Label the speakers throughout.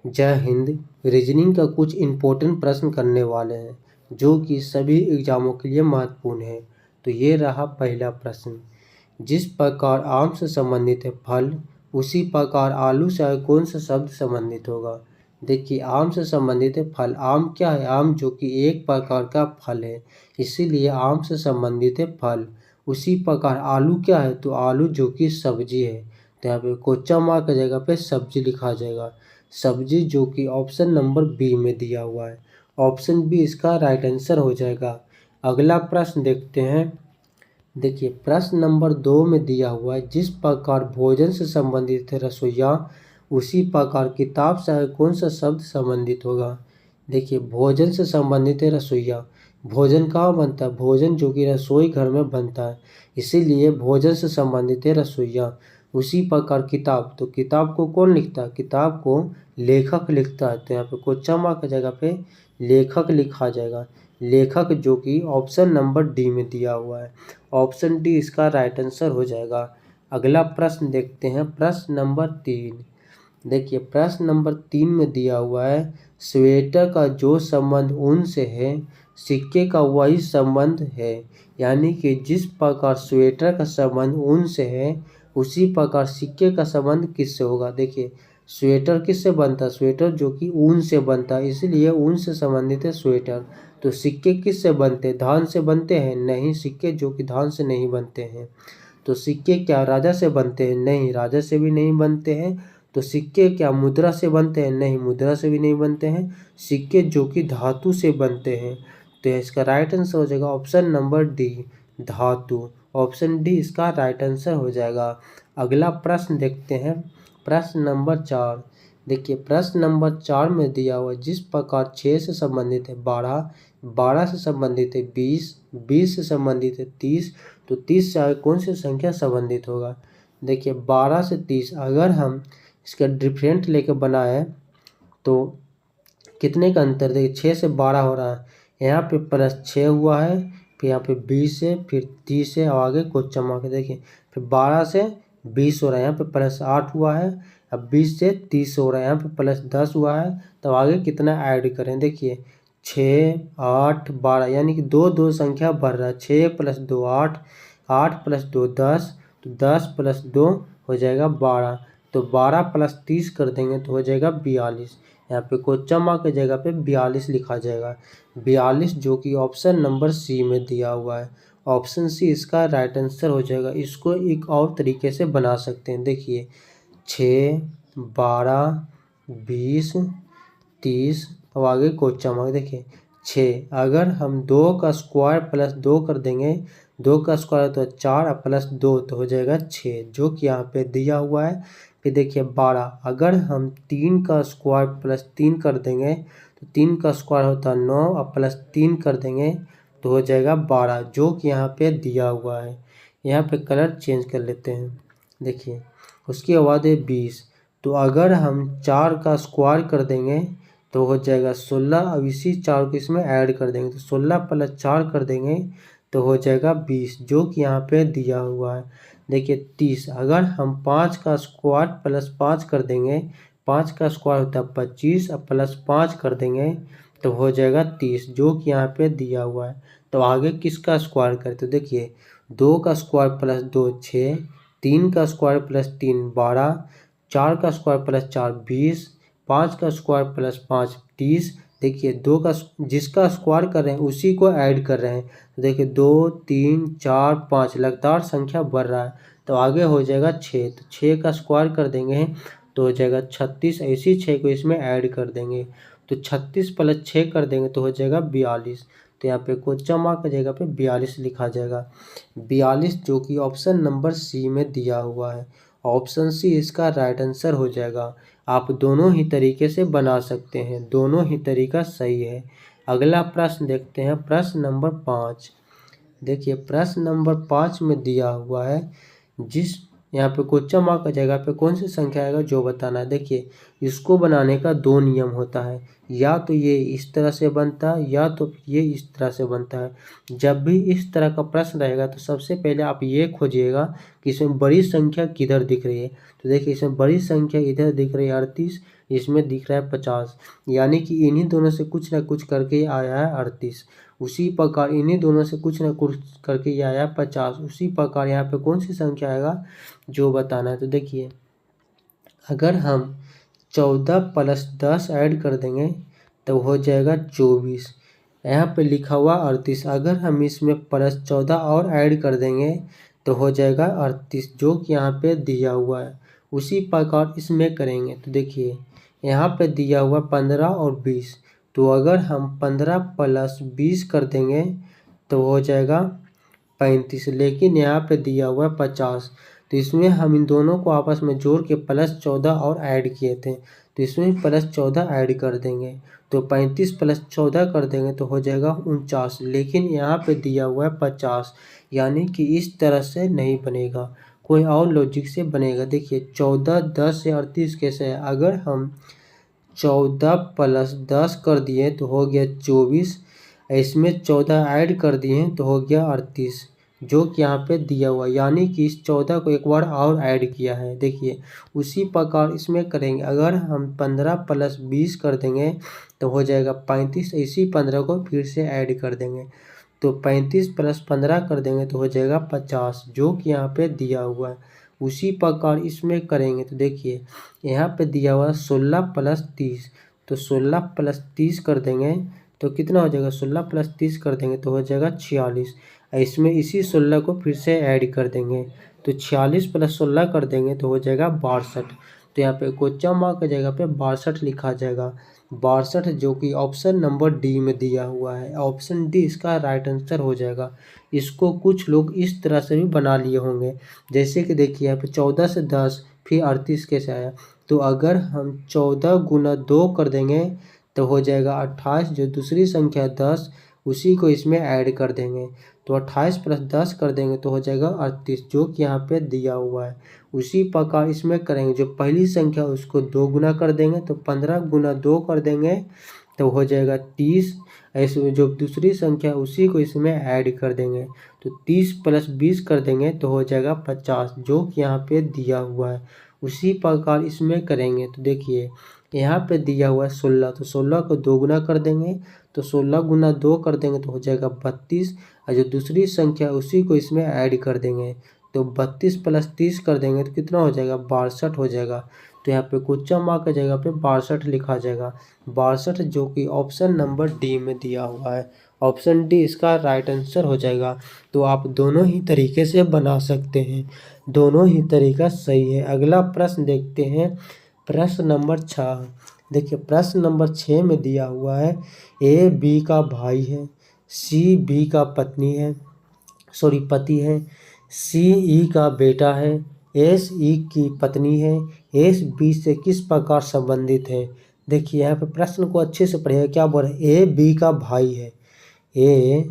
Speaker 1: जय हिंद। रीजनिंग का कुछ इम्पोर्टेंट प्रश्न करने वाले हैं जो कि सभी एग्जामों के लिए महत्वपूर्ण है। तो ये रहा पहला प्रश्न। जिस प्रकार आम से संबंधित है फल, उसी प्रकार आलू से कौन सा शब्द संबंधित होगा। देखिए, आम से संबंधित है फल। आम क्या है? आम जो कि एक प्रकार का फल है, इसीलिए आम से संबंधित है फल। उसी प्रकार आलू क्या है? तो आलू जो कि सब्जी है, तो यहाँ पे क्वेश्चन मार्क की जगह पे सब्जी लिखा जाएगा। सब्जी जो कि ऑप्शन नंबर बी में दिया हुआ है। ऑप्शन बी इसका राइट आंसर हो जाएगा। अगला प्रश्न देखते हैं। देखिए, प्रश्न नंबर 2 में दिया हुआ है, जिस प्रकार भोजन से संबंधित है रसोइया, उसी प्रकार किताब से कौन सा शब्द संबंधित होगा। देखिए, भोजन से संबंधित है रसोइया। भोजन कहाँ बनता है? भोजन जो कि रसोई घर में बनता है, इसीलिए भोजन से संबंधित है रसोइया। उसी प्रकार किताब, तो किताब को कौन लिखता है? किताब को लेखक लिखता है, तो यहाँ पे क्वेश्चन मार्क की जगह पे लेखक लिखा जाएगा। लेखक जो कि ऑप्शन नंबर डी में दिया हुआ है। ऑप्शन डी इसका राइट आंसर हो जाएगा। अगला प्रश्न देखते हैं, प्रश्न नंबर 3। देखिए, प्रश्न नंबर 3 में दिया हुआ है, स्वेटर का जो संबंध ऊन से है, सिक्के का वही संबंध है। यानी कि जिस प्रकार स्वेटर का संबंध ऊन से है, उसी प्रकार सिक्के का संबंध किससे होगा। देखिए, स्वेटर किससे बनता है? स्वेटर जो कि ऊन से बनता है, इसलिए ऊन से संबंधित है स्वेटर। तो सिक्के किससे बनते हैं? धान से बनते हैं? नहीं, सिक्के जो कि धान से नहीं बनते हैं। तो सिक्के क्या राजा से बनते हैं? नहीं, राजा से भी नहीं बनते हैं। तो सिक्के क्या मुद्रा से बनते हैं? नहीं, मुद्रा से भी नहीं बनते हैं। सिक्के जो कि धातु से बनते हैं। तो इसका राइट आंसर हो जाएगा ऑप्शन नंबर डी, धातु। ऑप्शन डी इसका राइट आंसर हो जाएगा। अगला प्रश्न देखते हैं, प्रश्न नंबर 4। देखिए, प्रश्न नंबर 4 में दिया हुआ, जिस प्रकार 6 से संबंधित है 12, 12 से संबंधित है 20, 20 से संबंधित है 30, तो 30 से कौन सी संख्या संबंधित होगा। देखिए, 12 से 30 अगर हम इसका डिफरेंट लेके बनाए तो कितने का अंतर? देखिए, 6 से 12 हो रहा है, यहाँ पे +6 हुआ है, फिर यहाँ पे 20 है, फिर 30 है, और आगे क्वेश्चन मार्क। देखिए, फिर 12 से 20 हो रहा है, यहाँ पे +8 हुआ है। अब 20 से 30 हो रहा है, यहाँ पे +10 हुआ है। तब आगे कितना ऐड करें? देखिए, 6, 8, 12, यानी कि दो दो संख्या बढ़ रहा है। 6 + 2 8, 8 + 2 10, तो 10 + 2 हो जाएगा 12। तो 12 + 30 कर देंगे तो हो जाएगा 42। यहाँ पे क्वेश्चन मार्क की जगह पे 42 लिखा जाएगा। 42 जो कि ऑप्शन नंबर सी में दिया हुआ है। ऑप्शन सी इसका राइट आंसर हो जाएगा। इसको एक और तरीके से बना सकते हैं। देखिए, 6, 12, 20, 30, अब आगे क्वेश्चन मार्क। देखिए, 6 अगर हम 2 का स्क्वायर + 2 कर देंगे, 2 का स्क्वायर तो 4 और +2 तो हो जाएगा 6, जो कि यहाँ पे दिया हुआ है। फिर देखिए, 12 अगर हम 3 का स्क्वायर + 3 कर देंगे, तो 3 का स्क्वायर होता है 9 और +3 कर देंगे तो हो जाएगा 12, जो कि यहाँ पे दिया हुआ है। यहाँ पे कलर चेंज कर लेते हैं। देखिए, उसके बाद है 20, तो अगर हम 4 का स्क्वायर कर देंगे तो हो जाएगा 16। अब इसी 4 को इसमें ऐड कर देंगे, तो 16 + 4 कर देंगे तो हो जाएगा 20, जो कि यहाँ पे दिया हुआ है। देखिए, 30 अगर हम 5 का स्क्वायर + 5 कर देंगे, 5 का स्क्वायर होता है 25 और +5 कर देंगे तो हो जाएगा 30, जो कि यहाँ पे दिया हुआ है। तो आगे किसका स्क्वायर करें? तो देखिए, 2 का स्क्वायर + 2 6, 3 का स्क्वायर + 3 12, 4 का स्क्वायर + 4 20, 5 का स्क्वायर + 5 30। देखिए, 2 का जिसका स्क्वायर कर रहे हैं उसी को ऐड कर रहे हैं। तो देखिए, 2 3 4 5 लगातार संख्या बढ़ रहा है, तो आगे हो जाएगा 6। तो 6 का स्क्वायर कर देंगे तो हो जाएगा 36। इसी 6 को इसमें ऐड कर देंगे, तो 36 + 6 कर देंगे तो हो जाएगा 42। तो यहाँ पे क्वेश्चन मार्क की जगह पे 42 लिखा जाएगा। 42 जो कि ऑप्शन नंबर सी में दिया हुआ है। ऑप्शन सी इसका राइट आंसर हो जाएगा। आप दोनों ही तरीके से बना सकते हैं, दोनों ही तरीका सही है। अगला प्रश्न देखते हैं, प्रश्न नंबर 5। देखिए, प्रश्न नंबर 5 में दिया हुआ है, जिस यहाँ पे क्वेश्चन मार्क की जगह पे कौन सी संख्या आएगा जो बताना है। देखिए इसको बनाने का दो नियम होता है, या तो ये इस तरह से बनता है या तो ये इस तरह से बनता है। जब भी इस तरह का प्रश्न रहेगा तो सबसे पहले आप ये खोजिएगा कि इसमें बड़ी संख्या किधर दिख रही है। तो देखिए इसमें बड़ी संख्या इधर दिख रही है 38, इसमें दिख रहा है 50, यानी कि इन्हीं दोनों से कुछ ना कुछ करके आया है 38। उसी प्रकार इन्हीं दोनों से कुछ ना कुछ करके ये आया 50। उसी प्रकार यहाँ पे कौन सी संख्या आएगा जो बताना है। तो देखिए अगर हम 14 + 10 ऐड कर देंगे तो हो जाएगा 24। यहाँ पे लिखा हुआ 38, अगर हम इसमें +14 और ऐड कर देंगे तो हो जाएगा 38, जो कि यहाँ पे दिया हुआ है। उसी प्रकार इसमें करेंगे तो देखिए यहाँ पे दिया हुआ 15 और 20, तो अगर हम 15 + 20 कर देंगे तो हो जाएगा 35, लेकिन यहाँ पे दिया हुआ है 50। तो इसमें हम इन दोनों को आपस में जोड़ के +14 और ऐड किए थे, तो इसमें +14 ऐड कर देंगे तो 35 + 14 कर देंगे तो हो जाएगा 49, लेकिन यहाँ पे दिया हुआ है 50, यानी कि इस तरह से नहीं बनेगा, कोई और लॉजिक से बनेगा। देखिए 14, 10 से 38 कैसे है, अगर हम 14 + 10 कर दिए तो हो गया 24, इसमें 14 ऐड कर दिए तो हो गया 38, जो कि यहाँ पे दिया हुआ, यानी कि इस 14 को एक बार और ऐड किया है। देखिए उसी प्रकार इसमें करेंगे, अगर हम 15 + 20 कर देंगे तो हो जाएगा 35, इसी 15 को फिर से ऐड कर देंगे तो 35 + 15 कर देंगे तो हो जाएगा 50, जो कि यहाँ पे दिया हुआ है। उसी प्रकार इसमें करेंगे तो देखिए यहाँ पे दिया हुआ 16 + 30, तो 16 + 30 कर देंगे तो कितना हो जाएगा, 16 + 30 कर देंगे तो हो जाएगा 46। इसमें इसी 16 को फिर से ऐड कर देंगे तो 46 + 16 कर देंगे तो हो जाएगा 62। तो यहाँ पे क्वेश्चन मार्क की जगह पे 62 लिखा जाएगा, 62, जो कि ऑप्शन नंबर डी में दिया हुआ है। ऑप्शन डी इसका राइट आंसर हो जाएगा। इसको कुछ लोग इस तरह से भी बना लिए होंगे, जैसे कि देखिए यहाँ पे 14 से 10 फिर 38 कैसे आया, तो अगर हम 14 × 2 कर देंगे तो हो जाएगा 28, जो दूसरी संख्या 10 उसी को इसमें ऐड कर देंगे तो 28 + 10 कर देंगे तो हो जाएगा 38, जो कि यहाँ पे दिया हुआ है। उसी प्रकार इसमें करेंगे, जो पहली संख्या उसको 2 गुना कर देंगे तो 15 × 2 कर देंगे तो हो जाएगा 30, ऐसे जो दूसरी संख्या उसी को इसमें ऐड कर देंगे तो 30 + 20 कर देंगे तो हो जाएगा 50, जो कि यहाँ पे दिया हुआ है। उसी प्रकार इसमें करेंगे तो देखिए यहाँ पे दिया हुआ है 16, तो 16 को 2 गुना कर देंगे तो 16 × 2 कर देंगे तो हो जाएगा 32, और जो दूसरी संख्या उसी को इसमें ऐड कर देंगे तो 32 + 30 कर देंगे तो कितना हो जाएगा, 62 हो जाएगा। तो यहाँ पे क्वेश्चन मार्क की जगह पे 62 लिखा जाएगा, 62, जो कि ऑप्शन नंबर डी में दिया हुआ है। ऑप्शन डी इसका राइट आंसर हो जाएगा। तो आप दोनों ही तरीके से बना सकते हैं, दोनों ही तरीका सही है। अगला प्रश्न देखते हैं, प्रश्न नंबर 6। देखिए प्रश्न नंबर 6 में दिया हुआ है ए बी का भाई है, सी बी का पति है, सी ई का बेटा है, एस ई की पत्नी है, एस बी से किस प्रकार संबंधित है। देखिए यहाँ पे प्रश्न को अच्छे से पढ़िएगा, क्या बोल रहे हैं, ए बी का भाई है, ए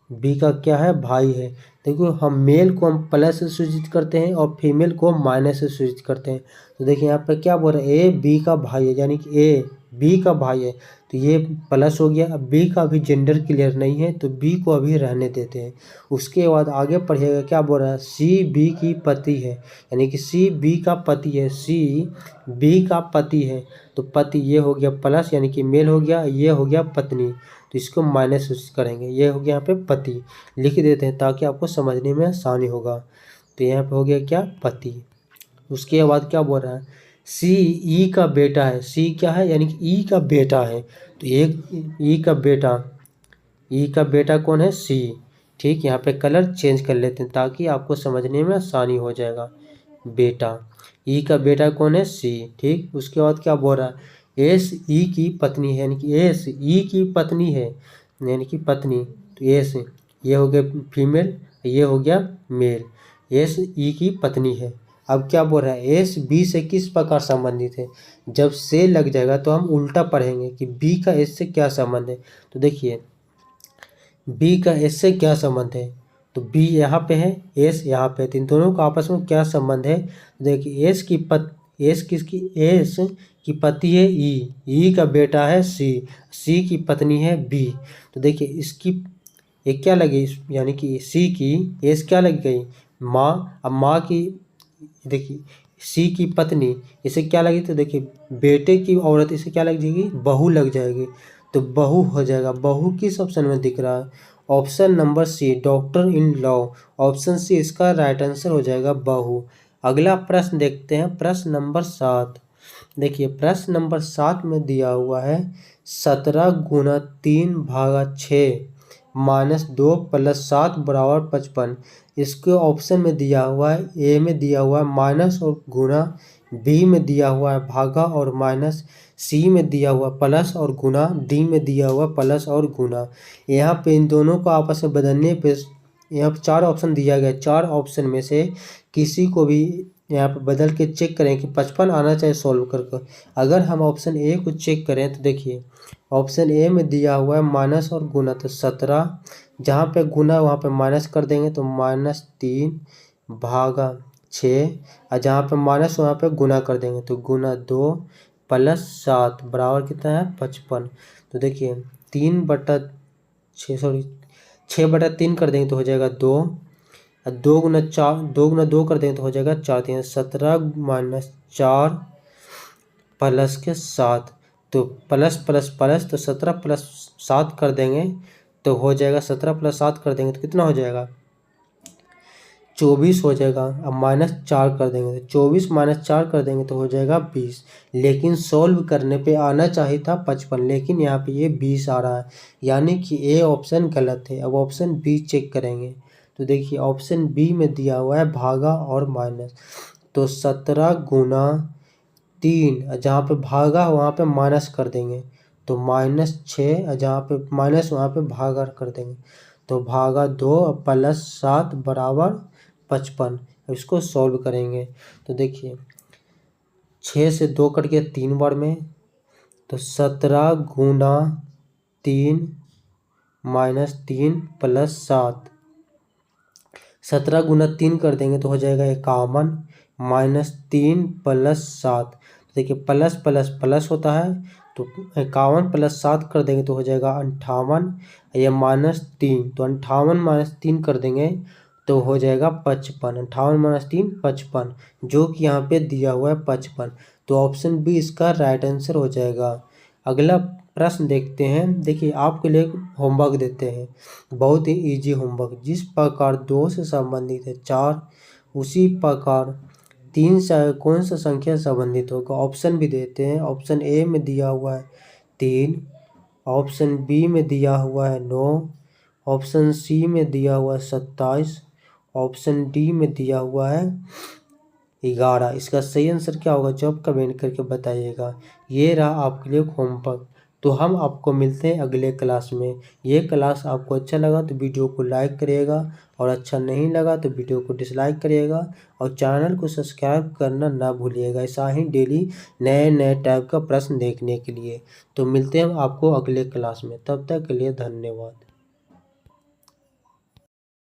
Speaker 1: बी का क्या है, भाई है। देखो हम मेल को हम प्लस से सूचित करते हैं और फीमेल को माइनस से सूचित करते हैं। तो देखिए यहाँ पे क्या बोल रहे हैं, ए बी का भाई है, यानी कि ए बी का भाई है तो ये प्लस हो गया। अब बी का अभी जेंडर क्लियर नहीं है तो बी को अभी रहने देते हैं। उसके बाद आगे पढ़िएगा, क्या बोल रहा है, सी बी की पति है, यानी कि सी बी का पति है, सी बी का पति है तो पति ये हो गया प्लस, यानी कि मेल हो गया, ये हो गया पत्नी, तो इसको माइनस करेंगे, ये हो गया यहाँ पे पति, लिख देते हैं ताकि आपको समझने में आसानी होगा। तो यहाँ पे हो गया क्या, पति। उसके बाद क्या बोल रहा है, सी ई का बेटा है, सी क्या है, यानी कि ई का बेटा है, तो एक ई का बेटा कौन है, सी। ठीक, यहाँ पे कलर चेंज कर लेते हैं ताकि आपको समझने में आसानी हो जाएगा। बेटा, ई का बेटा कौन है, सी। ठीक, उसके बाद क्या बोल रहा है, एस ई की पत्नी है, यानी कि एस ई की पत्नी है, यानी कि पत्नी, तो एस ये हो गया फीमेल, ये हो गया मेल, एस ई की पत्नी है। अब क्या बोल रहा है, एस बी से किस प्रकार संबंधित है। जब से लग जाएगा तो हम उल्टा पढ़ेंगे कि बी का एस से क्या संबंध है। तो देखिए बी का एस से क्या संबंध है, तो बी यहाँ पे है, एस यहाँ पे है, तो इन दोनों का आपस में क्या संबंध है? देखिए एस की पति है ई का बेटा है सी की पत्नी है बी। तो देखिए इसकी एक क्या लगी, यानी कि सी की एस क्या लग गई, माँ। अब माँ की देखिए सी की पत्नी, इसे क्या लगी, तो देखिए बेटे की औरत, इसे क्या लग जाएगी, बहू लग जाएगी। तो बहू हो जाएगा। बहू किस ऑप्शन में दिख रहा है? Option number C, doctor in law. Option C इसका राइट आंसर हो जाएगा बहू। अगला प्रश्न देखते हैं, प्रश्न नंबर 7। देखिए प्रश्न नंबर 7 में दिया हुआ है 17 गुना 3 भागा 6 माइनस 2 प्लस 7 बराबर 55। इसके ऑप्शन में दिया हुआ है, ए में दिया हुआ है माइनस और गुना, बी में दिया हुआ है भागा और माइनस, सी में दिया हुआ प्लस और गुना, डी में दिया हुआ प्लस और गुना। यहाँ पे इन दोनों को आपस में बदलने पे यहाँ पे 4 ऑप्शन दिया गया। 4 ऑप्शन में से किसी को भी यहाँ पे बदल के चेक करें कि 55 आना चाहिए सॉल्व करके। अगर हम ऑप्शन ए को चेक करें तो देखिए ऑप्शन ए में दिया हुआ है माइनस और गुना, तो 17 जहाँ पे गुना वहाँ पे माइनस कर देंगे तो -3 भागा 6, और जहाँ पे माइनस वहाँ पे गुना कर देंगे तो गुना 2 प्लस 7 बराबर कितना है 55। तो देखिए 6/3 कर देंगे तो हो जाएगा 2, और 2 गुना 2 कर देंगे तो हो जाएगा 4। 17 माइनस 4 प्लस के 7, तो प्लस प्लस प्लस, तो 17 प्लस 7 कर देंगे तो हो जाएगा, 17 प्लस 7 कर देंगे तो कितना हो जाएगा 24 हो जाएगा। अब -4 कर देंगे तो 24 माइनस 4 कर देंगे तो हो जाएगा 20। लेकिन सॉल्व करने पे आना चाहिए था 55, लेकिन यहाँ पे ये 20 आ रहा है, यानी कि ए ऑप्शन गलत है। अब ऑप्शन बी चेक करेंगे तो देखिए ऑप्शन बी में दिया हुआ है भागा और माइनस, तो 17 गुना 3, जहाँ पे भागा वहाँ पे माइनस कर देंगे तो -6, जहाँ पे माइनस वहाँ पे भागा कर देंगे तो भागा 2 प्लस 7 बराबर 55। इसको सॉल्व करेंगे तो देखिए 6 से 2 कट गया 3 बार में, तो 17 गुना 3 -3 प्लस 7, 17 गुना 3 कर देंगे तो हो जाएगा 51, -3 प्लस 7। देखिए प्लस प्लस प्लस होता है, तो 51 प्लस 7 कर देंगे तो हो जाएगा 58, या -3, तो 58 - 3 कर देंगे तो हो जाएगा 55। 58 - 3 55, जो कि यहाँ पे दिया हुआ है 55। तो ऑप्शन बी इसका राइट आंसर हो जाएगा। अगला प्रश्न देखते हैं। देखिए आपके लिए होमवर्क देते हैं, बहुत ही इजी होमवर्क। जिस प्रकार 2 से संबंधित है 4, उसी प्रकार 3 से कौन सा संख्या संबंधित होगा? ऑप्शन भी देते हैं। ऑप्शन ए में दिया हुआ है 3, ऑप्शन बी में दिया हुआ है 9, ऑप्शन सी में दिया हुआ है 27, ऑप्शन डी में दिया हुआ है 11। इसका सही आंसर क्या होगा जो आप कमेंट करके बताइएगा। ये रहा आपके लिए होमवर्क। तो हम आपको मिलते हैं अगले क्लास में। ये क्लास आपको अच्छा लगा तो वीडियो को लाइक करिएगा, और अच्छा नहीं लगा तो वीडियो को डिसलाइक करिएगा, और चैनल को सब्सक्राइब करना ना भूलिएगा, ऐसा ही डेली नए नए टाइप का प्रश्न देखने के लिए। तो मिलते हैं आपको अगले क्लास में, तब तक के लिए धन्यवाद।